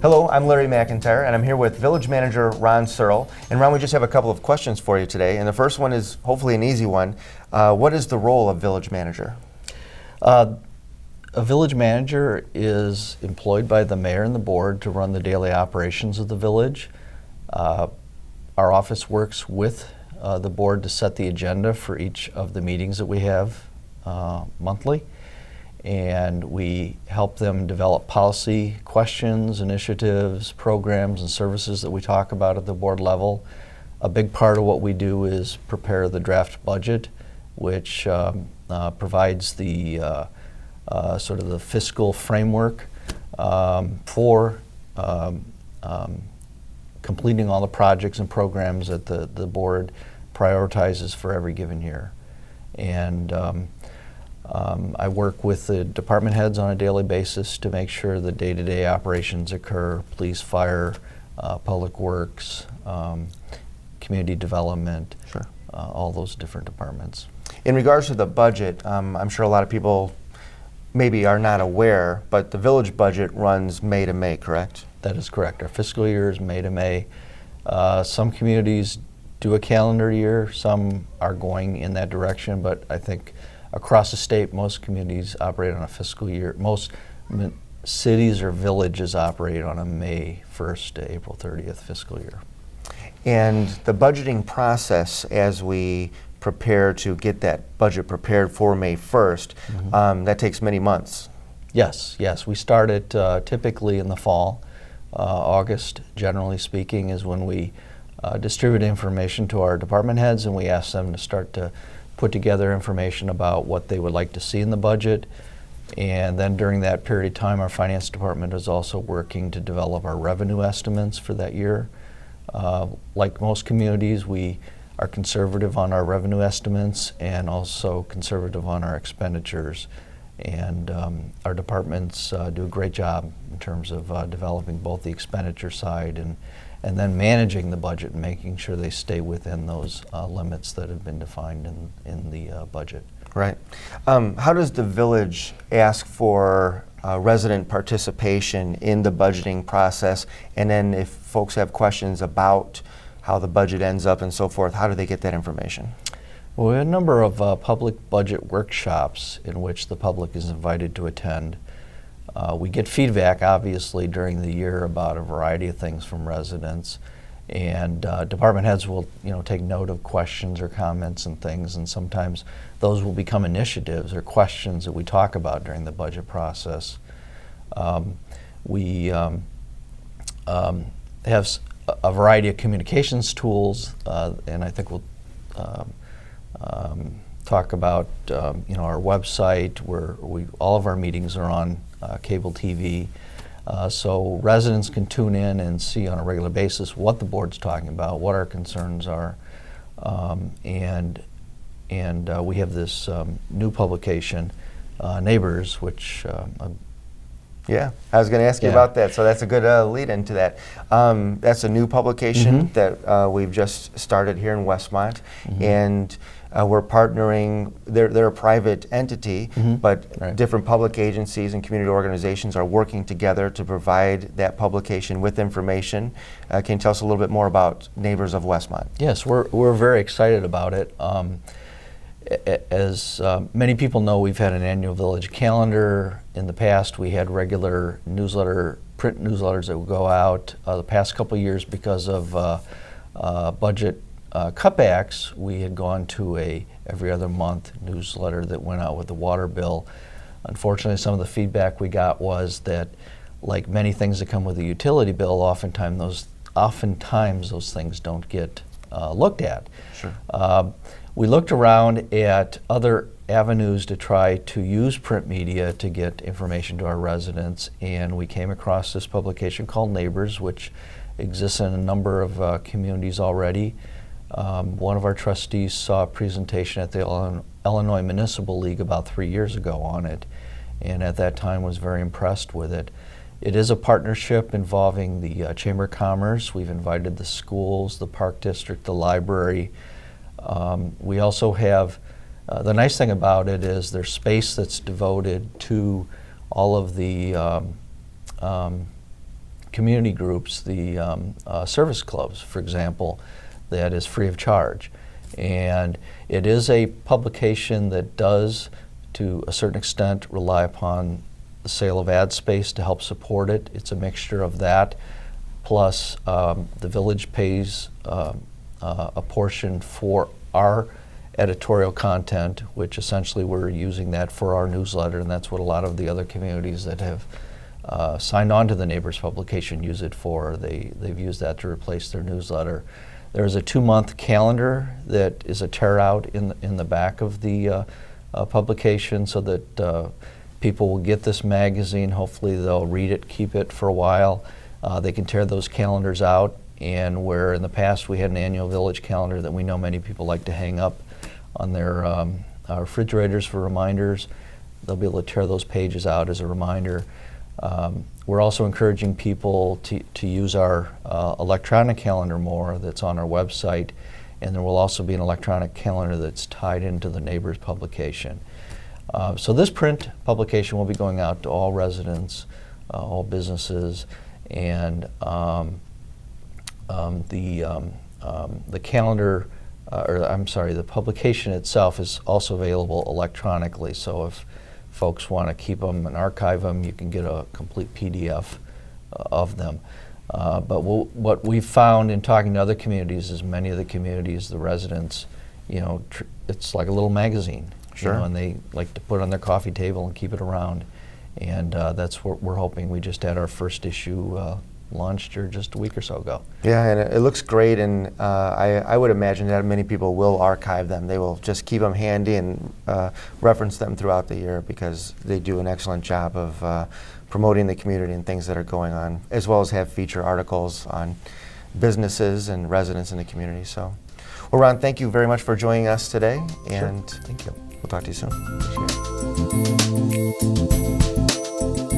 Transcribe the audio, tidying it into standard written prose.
Hello, I'm Larry McIntyre, and I'm here with Village Manager Ron Searl. And Ron, we just have a couple of questions for you today. And the first one is hopefully an easy one. What is the role of Village Manager? A village manager is employed by the mayor and the board to run the daily operations of the village. Our office works with the board to set the agenda for each of the meetings that we have monthly. And we help them develop policy questions, initiatives, programs, and services that we talk about at the board level. A big part of what we do is prepare the draft budget, which provides the sort of the fiscal framework for completing all the projects and programs that the board prioritizes for every given year. And I work with the department heads on a daily basis to make sure the day-to-day operations occur: police, fire, public works, community development, Sure. All those different departments. In regards to the budget, I'm sure a lot of people maybe are not aware, but the village budget runs May to May, correct? That is correct. Our fiscal year is May to May. Some communities do a calendar year, some are going in that direction, but I think across the state, most communities operate on a fiscal year. Most cities or villages operate on a May 1st to April 30th fiscal year. And the budgeting process, as we prepare to get that budget prepared for May 1st, that takes many months. Yes. We start it typically in the fall. August, generally speaking, is when we distribute information to our department heads, and we ask them to start to put together information about what they would like to see in the budget. And then during that period of time, our finance department is also working to develop our revenue estimates for that year. Like most communities, we are conservative on our revenue estimates and also conservative on our expenditures. And our departments do a great job in terms of developing both the expenditure side and then managing the budget and making sure they stay within those limits that have been defined in the budget. Right. How does the village ask for resident participation in the budgeting process? And then if folks have questions about how the budget ends up and so forth, how do they get that information? Well, we have a number of public budget workshops in which the public is invited to attend. We get feedback, obviously, during the year about a variety of things from residents, and department heads will, take note of questions or comments and things, and sometimes those will become initiatives or questions that we talk about during the budget process. We have a variety of communications tools, and I think we'll talk about our website, where all of our meetings are on cable TV, so residents can tune in and see on a regular basis what the board's talking about, what our concerns are, and we have this new publication, Neighbors, which yeah, I was going to ask you about that, so that's a good lead into that. That's a new publication that we've just started here in Westmont, and we're partnering. They're a private entity, but different public agencies and community organizations are working together to provide that publication with information. Can you tell us a little bit more about Neighbors of Westmont? Yes, we're very excited about it. As many people know, we've had an annual village calendar. In the past, we had regular print newsletters that would go out. The past couple of years, because of budget cutbacks, we had gone to a every other month newsletter that went out with the water bill. Unfortunately, some of the feedback we got was that, like many things that come with a utility bill, oftentimes those things don't get looked at. Sure. We looked around at other avenues to try to use print media to get information to our residents, and we came across this publication called Neighbors, which exists in a number of communities already. One of our trustees saw a presentation at the Illinois Municipal League about 3 years ago on it, and at that time was very impressed with it. It is a partnership involving the Chamber of Commerce. We've invited the schools, the Park District, the library. We also have, the nice thing about it is there's space that's devoted to all of the community groups, the service clubs, for example, that is free of charge. And it is a publication that does, to a certain extent, rely upon the sale of ad space to help support it. It's a mixture of that, plus the village pays a portion for our editorial content, which essentially we're using that for our newsletter, and that's what a lot of the other communities that have signed on to the Neighbors publication use it for. They've used that to replace their newsletter. There's a 2-month calendar that is a tear out in the back of the publication, so that people will get this magazine. Hopefully they'll read it, keep it for a while. They can tear those calendars out, and where in the past we had an annual village calendar that we know many people like to hang up on their refrigerators for reminders, they'll be able to tear those pages out as a reminder. We're also encouraging people to use our electronic calendar more that's on our website, and there will also be an electronic calendar that's tied into the Neighbors publication. So this print publication will be going out to all residents, all businesses, and the calendar, the publication itself is also available electronically. So if folks want to keep them and archive them, you can get a complete PDF of them. But what we've found in talking to other communities is many of the communities, the residents, it's like a little magazine. Sure. And they like to put it on their coffee table and keep it around. And that's what we're hoping. We just had our first issue launched here just a week or so ago. Yeah, and it looks great, and I would imagine that many people will archive them. They will just keep them handy and reference them throughout the year, because they do an excellent job of promoting the community and things that are going on, as well as have feature articles on businesses and residents in the community. So, well, Ron, thank you very much for joining us today, and Thank you. we'll talk to you soon. Appreciate it.